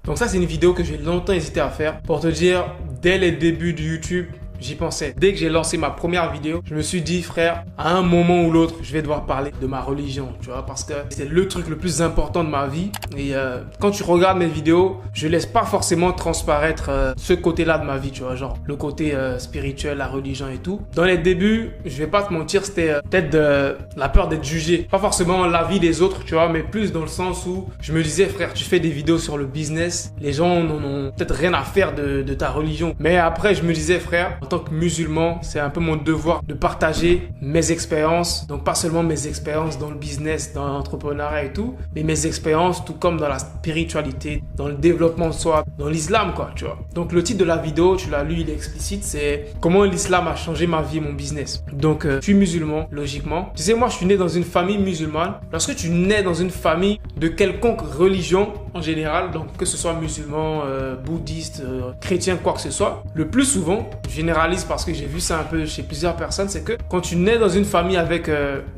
Donc ça, c'est une vidéo que j'ai longtemps hésité à faire pour te dire, dès les débuts de YouTube, j'y pensais. Dès que j'ai lancé ma première vidéo, je me suis dit, frère, à un moment ou l'autre, je vais devoir parler de ma religion, tu vois, parce que c'est le truc le plus important de ma vie. Et quand tu regardes mes vidéos, je laisse pas forcément transparaître ce côté-là de ma vie, tu vois, genre le côté spirituel, la religion et tout. Dans les débuts, je vais pas te mentir, c'était peut-être de la peur d'être jugé. Pas forcément l'avis des autres, tu vois, mais plus dans le sens où je me disais, frère, tu fais des vidéos sur le business, les gens n'en ont peut-être rien à faire de ta religion. Mais après, je me disais, frère, en tant que musulman, c'est un peu mon devoir de partager mes expériences. Donc pas seulement mes expériences dans le business, dans l'entrepreneuriat et tout, mais mes expériences tout comme dans la spiritualité, dans le développement de soi, dans l'islam quoi, tu vois. Donc le titre de la vidéo, tu l'as lu, il est explicite, c'est comment l'islam a changé ma vie et mon business. Donc je suis musulman, logiquement. Tu sais, moi je suis né dans une famille musulmane. Lorsque tu nais dans une famille de quelconque religion en général, donc que ce soit musulman, bouddhiste, chrétien, quoi que ce soit, le plus souvent, je généralise parce que j'ai vu ça un peu chez plusieurs personnes, c'est que quand tu nais dans une famille avec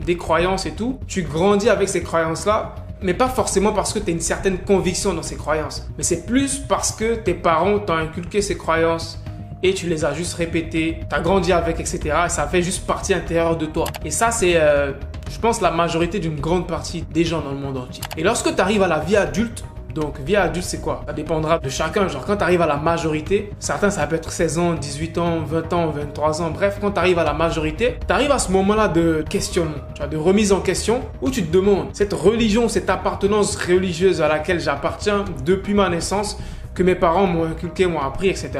des croyances et tout, tu grandis avec ces croyances-là, mais pas forcément parce que tu as une certaine conviction dans ces croyances, mais c'est plus parce que tes parents t'ont inculqué ces croyances et tu les as juste répétées, tu as grandi avec, etc. Et ça fait juste partie intérieure de toi. Et ça, c'est, je pense, la majorité d'une grande partie des gens dans le monde entier. Et lorsque tu arrives à la vie adulte, donc, vie adulte, c'est quoi? Ça dépendra de chacun. Genre, quand tu arrives à la majorité, certains, ça peut être 16 ans, 18 ans, 20 ans, 23 ans. Bref, quand tu arrives à la majorité, tu arrives à ce moment-là de questionnement, tu vois, de remise en question, où tu te demandes, cette religion, cette appartenance religieuse à laquelle j'appartiens depuis ma naissance, que mes parents m'ont inculqué, m'ont appris, etc.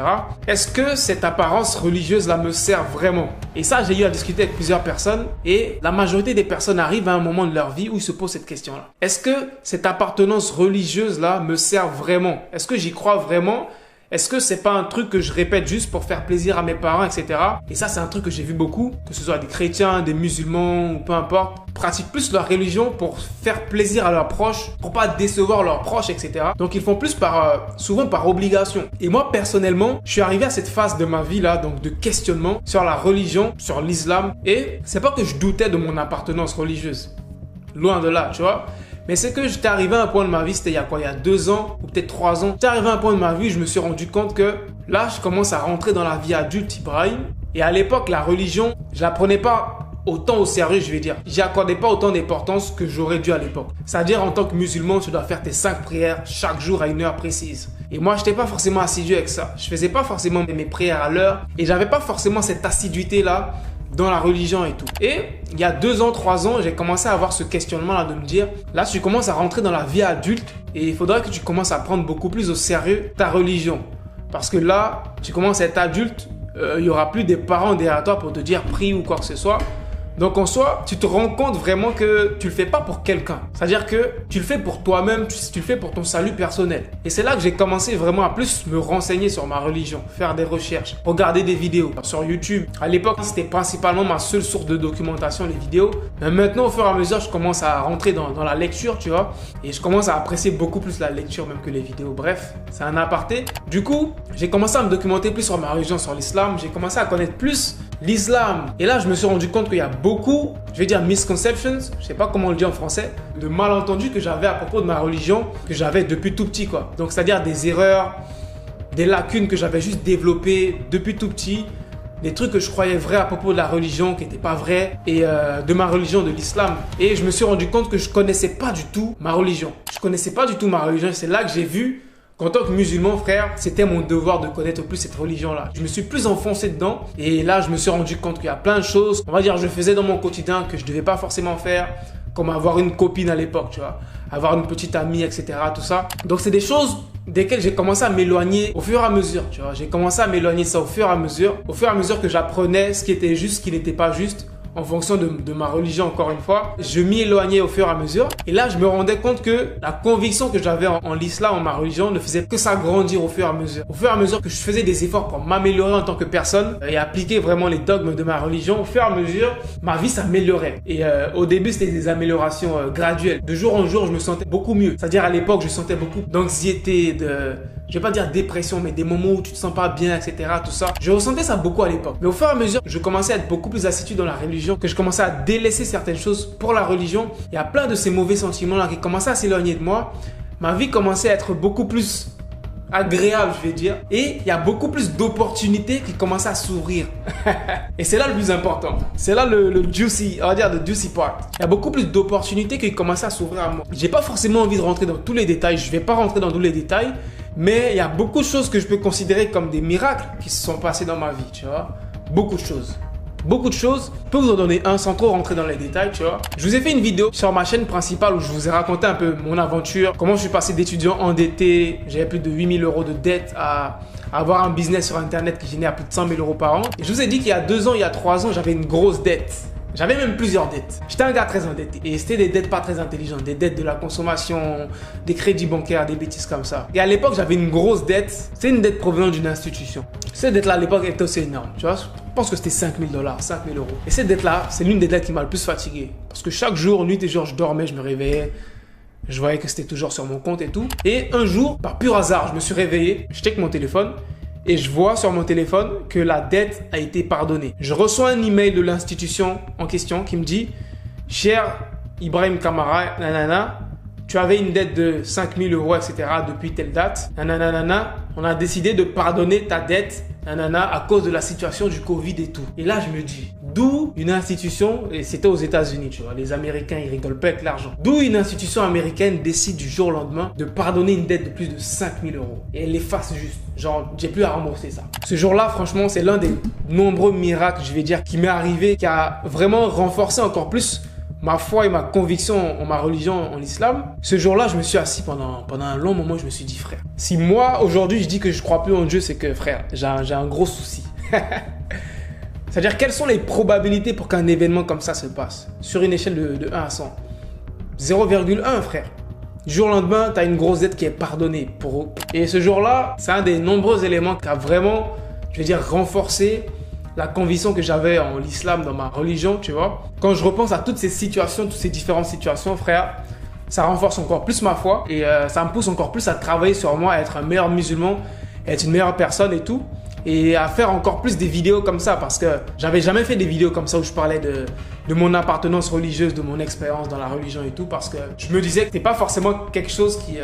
Est-ce que cette apparence religieuse-là me sert vraiment? Et ça, j'ai eu à discuter avec plusieurs personnes et la majorité des personnes arrivent à un moment de leur vie où ils se posent cette question-là. Est-ce que cette appartenance religieuse-là me sert vraiment? Est-ce que j'y crois vraiment? Est-ce que c'est pas un truc que je répète juste pour faire plaisir à mes parents, etc. Et ça, c'est un truc que j'ai vu beaucoup, que ce soit des chrétiens, des musulmans ou peu importe, pratiquent plus leur religion pour faire plaisir à leurs proches, pour pas décevoir leurs proches, etc. Donc, ils font plus souvent par obligation. Et moi, personnellement, je suis arrivé à cette phase de ma vie là, donc de questionnement sur la religion, sur l'islam. Et c'est pas que je doutais de mon appartenance religieuse. Loin de là, tu vois. Mais c'est que j'étais arrivé à un point de ma vie, c'était il y a quoi? Il y a 2 ans ou peut-être 3 ans. J'étais arrivé à un point de ma vie, je me suis rendu compte que là, je commence à rentrer dans la vie adulte, Ibrahim. Et à l'époque, la religion, je la prenais pas autant au sérieux, je vais dire. J'y accordais pas autant d'importance que j'aurais dû à l'époque. C'est-à-dire, en tant que musulman, tu dois faire tes 5 prières chaque jour à une heure précise. Et moi, je n'étais pas forcément assidu avec ça. Je faisais pas forcément mes prières à l'heure et j'avais pas forcément cette assiduité-là dans la religion et tout. Et il y a 2 ans, 3 ans, j'ai commencé à avoir ce questionnement-là de me dire, là, tu commences à rentrer dans la vie adulte et il faudrait que tu commences à prendre beaucoup plus au sérieux ta religion. Parce que là, tu commences à être adulte, il n'y aura plus des parents derrière toi pour te dire prie ou quoi que ce soit. Donc en soi, tu te rends compte vraiment que tu le fais pas pour quelqu'un. C'est-à-dire que tu le fais pour toi-même, tu le fais pour ton salut personnel. Et c'est là que j'ai commencé vraiment à plus me renseigner sur ma religion, faire des recherches, regarder des vidéos sur YouTube. À l'époque, c'était principalement ma seule source de documentation, les vidéos. Mais maintenant, au fur et à mesure, je commence à rentrer dans la lecture, tu vois. Et je commence à apprécier beaucoup plus la lecture même que les vidéos. Bref, c'est un aparté. Du coup, j'ai commencé à me documenter plus sur ma religion, sur l'islam. J'ai commencé à connaître plus l'islam. Et là, je me suis rendu compte qu'il y a beaucoup, je vais dire misconceptions, je sais pas comment on le dit en français, de malentendus que j'avais à propos de ma religion, que j'avais depuis tout petit quoi. Donc c'est-à-dire des erreurs, des lacunes que j'avais juste développées depuis tout petit, des trucs que je croyais vrais à propos de la religion qui n'étaient pas vrais et de ma religion, de l'islam. Et je me suis rendu compte que je connaissais pas du tout ma religion. Je connaissais pas du tout ma religion. C'est là que j'ai vu qu'en tant que musulman, frère, c'était mon devoir de connaître plus cette religion-là. Je me suis plus enfoncé dedans et là, je me suis rendu compte qu'il y a plein de choses, on va dire, je faisais dans mon quotidien que je devais pas forcément faire, comme avoir une copine à l'époque, tu vois, avoir une petite amie, etc., tout ça. Donc, c'est des choses desquelles j'ai commencé à m'éloigner au fur et à mesure, tu vois. J'ai commencé à m'éloigner de ça au fur et à mesure que j'apprenais ce qui était juste, ce qui n'était pas juste. En fonction de ma religion, encore une fois, je m'y éloignais au fur et à mesure. Et là, je me rendais compte que la conviction que j'avais en l'islam, en ma religion, ne faisait que s'agrandir au fur et à mesure. Au fur et à mesure que je faisais des efforts pour m'améliorer en tant que personne et appliquer vraiment les dogmes de ma religion, au fur et à mesure, ma vie s'améliorait. Et au début, c'était des améliorations graduelles. De jour en jour, je me sentais beaucoup mieux. C'est-à-dire à l'époque, je sentais beaucoup d'anxiété, je vais pas dire dépression, mais des moments où tu te sens pas bien, etc., tout ça. Je ressentais ça beaucoup à l'époque. Mais au fur et à mesure, je commençais à être beaucoup plus assidu dans la religion, que je commençais à délaisser certaines choses pour la religion. Il y a plein de ces mauvais sentiments-là qui commençaient à s'éloigner de moi. Ma vie commençait à être beaucoup plus agréable, je vais dire. Et il y a beaucoup plus d'opportunités qui commencent à s'ouvrir. Et c'est là le plus important. C'est là le juicy, on va dire le juicy part. Il y a beaucoup plus d'opportunités qui commencent à s'ouvrir à moi. J'ai pas forcément envie de rentrer dans tous les détails. Je vais pas rentrer dans tous les détails. Mais il y a beaucoup de choses que je peux considérer comme des miracles qui se sont passés dans ma vie, tu vois. Beaucoup de choses. Beaucoup de choses. Je peux vous en donner un sans trop rentrer dans les détails, tu vois. Je vous ai fait une vidéo sur ma chaîne principale où je vous ai raconté un peu mon aventure, comment je suis passé d'étudiant endetté, j'avais plus de 8 000 € de dette à avoir un business sur internet qui génère plus de 100 000 € par an. Et je vous ai dit qu'il y a 2 ans, il y a 3 ans, j'avais une grosse dette. J'avais même plusieurs dettes. J'étais un gars très endetté. Et c'était des dettes pas très intelligentes. Des dettes de la consommation, des crédits bancaires, des bêtises comme ça. Et à l'époque, j'avais une grosse dette. C'est une dette provenant d'une institution. Cette dette-là, à l'époque, était aussi énorme. Tu vois, je pense que c'était 5 000 $, 5 000 €. Et cette dette-là, c'est l'une des dettes qui m'a le plus fatigué. Parce que chaque jour, nuit et jour, je dormais, je me réveillais. Je voyais que c'était toujours sur mon compte et tout. Et un jour, par pur hasard, je me suis réveillé. Je check mon téléphone. Et je vois sur mon téléphone que la dette a été pardonnée. Je reçois un email de l'institution en question qui me dit « Cher Ibrahim Kamara, nanana, tu avais une dette de 5 000 €, etc. depuis telle date. Nanana, on a décidé de pardonner ta dette, nanana, à cause de la situation du Covid et tout. » Et là, je me dis, d'où une institution, et c'était aux États-Unis, tu vois, les Américains, ils rigolent pas avec l'argent. D'où une institution américaine décide du jour au lendemain de pardonner une dette de plus de 5 000 €. Et elle l'efface juste. Genre, j'ai plus à rembourser ça. Ce jour-là, franchement, c'est l'un des nombreux miracles, je vais dire, qui m'est arrivé, qui a vraiment renforcé encore plus ma foi et ma conviction en ma religion, en l'islam. Ce jour-là, je me suis assis pendant un long moment, je me suis dit, frère, si moi, aujourd'hui, je dis que je crois plus en Dieu, c'est que, frère, j'ai un gros souci. C'est-à-dire, quelles sont les probabilités pour qu'un événement comme ça se passe sur une échelle de 1 à 100? 0,1, frère. Du jour au lendemain, tu as une grosse dette qui est pardonnée pour eux. Et ce jour-là, c'est un des nombreux éléments qui a vraiment, je vais dire, renforcé la conviction que j'avais en l'islam, dans ma religion, tu vois. Quand je repense à toutes ces situations, toutes ces différentes situations, frère, ça renforce encore plus ma foi et ça me pousse encore plus à travailler sur moi, à être un meilleur musulman, à être une meilleure personne et tout. Et à faire encore plus des vidéos comme ça parce que j'avais jamais fait des vidéos comme ça où je parlais de mon appartenance religieuse, de mon expérience dans la religion et tout parce que je me disais que c'était pas forcément quelque chose qui...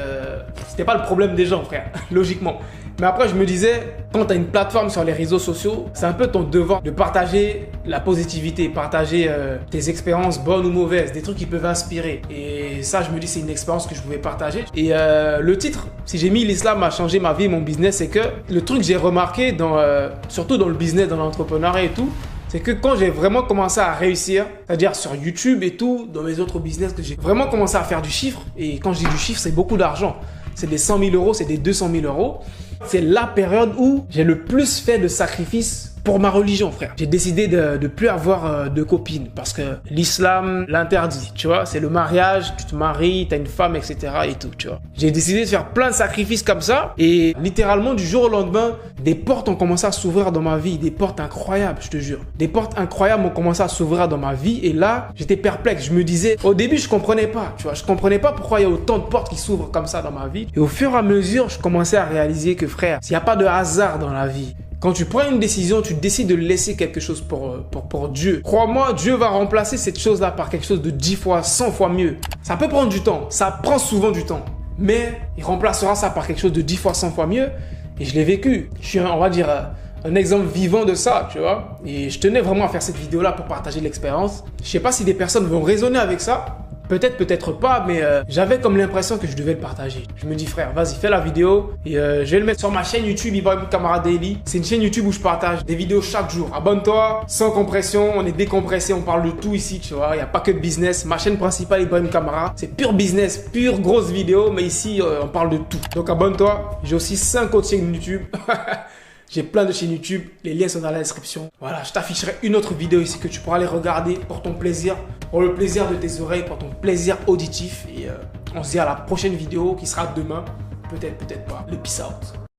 c'était pas le problème des gens, frère, logiquement. Mais après, je me disais, quand tu as une plateforme sur les réseaux sociaux, c'est un peu ton devoir de partager la positivité, partager tes expériences bonnes ou mauvaises, des trucs qui peuvent inspirer. Et ça, je me dis, c'est une expérience que je pouvais partager. Et le titre, si j'ai mis l'islam a changé ma vie et mon business, c'est que le truc que j'ai remarqué, surtout dans le business, dans l'entrepreneuriat et tout, c'est que quand j'ai vraiment commencé à réussir, c'est-à-dire sur YouTube et tout, dans mes autres business, que j'ai vraiment commencé à faire du chiffre, et quand je dis du chiffre, c'est beaucoup d'argent. C'est des 100 000 €, c'est des 200 000 €. C'est la période où j'ai le plus fait de sacrifices pour ma religion, frère. J'ai décidé de ne plus avoir de copine parce que l'islam l'interdit, tu vois. C'est le mariage, tu te maries, tu as une femme, etc. et tout, tu vois. J'ai décidé de faire plein de sacrifices comme ça et littéralement du jour au lendemain, des portes ont commencé à s'ouvrir dans ma vie, des portes incroyables, je te jure. Des portes incroyables ont commencé à s'ouvrir dans ma vie et là, j'étais perplexe. Je me disais, au début, je comprenais pas, tu vois. Je comprenais pas pourquoi il y a autant de portes qui s'ouvrent comme ça dans ma vie. Et au fur et à mesure, je commençais à réaliser que, frère, s'il n'y a pas de hasard dans la vie, quand tu prends une décision, tu décides de laisser quelque chose pour Dieu. Crois-moi, Dieu va remplacer cette chose-là par quelque chose de 10 fois, 100 fois mieux. Ça peut prendre du temps, ça prend souvent du temps. Mais il remplacera ça par quelque chose de 10 fois, 100 fois mieux. Et je l'ai vécu. Je suis, on va dire, un exemple vivant de ça, tu vois. Et je tenais vraiment à faire cette vidéo-là pour partager l'expérience. Je sais pas si des personnes vont raisonner avec ça. Peut-être, peut-être pas, mais j'avais comme l'impression que je devais le partager. Je me dis, frère, vas-y, fais la vidéo et je vais le mettre sur ma chaîne YouTube Ibrahim Kamara Daily. C'est une chaîne YouTube où je partage des vidéos chaque jour. Abonne-toi, sans compression, on est décompressé, on parle de tout ici, tu vois. Il n'y a pas que de business. Ma chaîne principale, Ibrahim Kamara, c'est pur business, pure grosse vidéo, mais ici, on parle de tout. Donc abonne-toi. J'ai aussi 5 autres chaînes YouTube. J'ai plein de chaînes YouTube, les liens sont dans la description. Voilà, je t'afficherai une autre vidéo ici que tu pourras aller regarder pour ton plaisir, pour le plaisir de tes oreilles, pour ton plaisir auditif. Et on se dit à la prochaine vidéo qui sera demain. Peut-être, peut-être pas. Le peace out.